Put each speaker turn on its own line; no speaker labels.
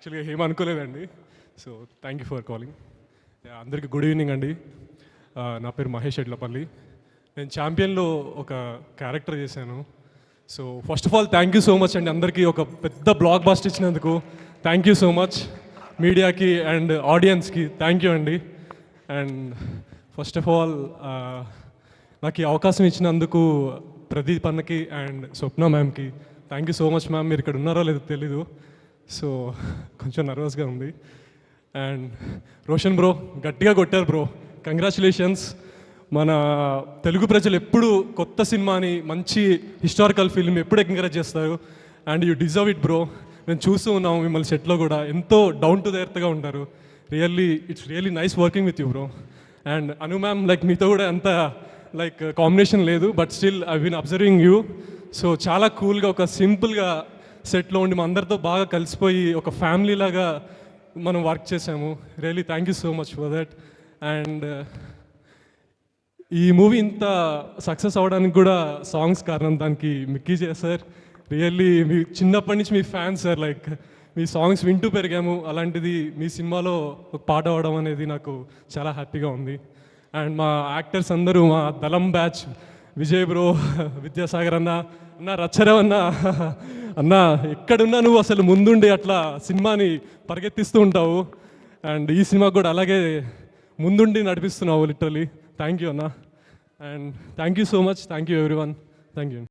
యాక్చువల్గా ఏం అనుకోలేదండి. So thank you for calling. అందరికీ గుడ్ ఈవినింగ్ అండి. నా పేరు మహేష్ ఎడ్లపల్లి. నేను ఛాంపియన్లో ఒక క్యారెక్టర్ చేశాను. So first of all thank you so much అండి అందరికీ. ఒక పెద్ద బ్లాక్ బాస్ట్ ఇచ్చినందుకు థ్యాంక్ యూ సో మచ్. మీడియాకి అండ్ ఆడియన్స్కి థ్యాంక్ యూ అండి. అండ్ ఫస్ట్ ఆఫ్ ఆల్ నాకు ఈ అవకాశం ఇచ్చినందుకు ప్రదీప్ అన్నకి అండ్ స్వప్న మ్యామ్కి thank you so much ma'am. మీరు ఇక్కడ ఉన్నారో లేదో తెలీదు, సో కొంచెం నర్వస్గా ఉంది. అండ్ రోషన్ బ్రో గట్టిగా కొట్టారు బ్రో, కంగ్రాచులేషన్స్. మన తెలుగు ప్రజలు ఎప్పుడు కొత్త సినిమాని, మంచి హిస్టారికల్ ఫిల్మ్ ఎప్పుడు ఎంకరేజ్ చేస్తారు. And you deserve it bro. నేను చూస్తూ ఉన్నాము మిమ్మల్ని సెట్లో కూడా ఎంతో డౌన్ టు ఎర్త్గా ఉంటారు. It's really nice working with you bro. And Anu ma'am like మీతో కూడా ఎంత లైక్ కాంబినేషన్ లేదు, but still I been observing you. So చాలా కూల్గా ఒక సింపుల్గా సెట్లో ఉండి మా అందరితో బాగా కలిసిపోయి ఒక ఫ్యామిలీ లాగా మనం వర్క్ చేసాము. Really thank you so much for that. And ఈ మూవీ ఇంత సక్సెస్ అవ్వడానికి కూడా సాంగ్స్ కారణం. దానికి మిక్కీ సార్ రియల్లీ మీ చిన్నప్పటి నుంచి మీ ఫ్యాన్స్ సార్, లైక్ మీ సాంగ్స్ వింటూ పెరిగాము. అలాంటిది మీ సినిమాలో ఒక పాట అవ్వడం అనేది నాకు చాలా హ్యాపీగా ఉంది. అండ్ మా యాక్టర్స్ అందరూ, మా దళం బ్యాచ్, విజయ్ బ్రో, విద్యాసాగర్ అన్న, రచ్చరావ్ అన్న ఎక్కడున్నా నువ్వు అసలు ముందుండి అట్లా సినిమాని పరిగెత్తిస్తూ ఉంటావు. అండ్ ఈ సినిమా కూడా అలాగే ముందుండి నడిపిస్తున్నావు లిటరలీ. థ్యాంక్ యూ అన్న. And thank you so much. Thank you everyone. Thank you.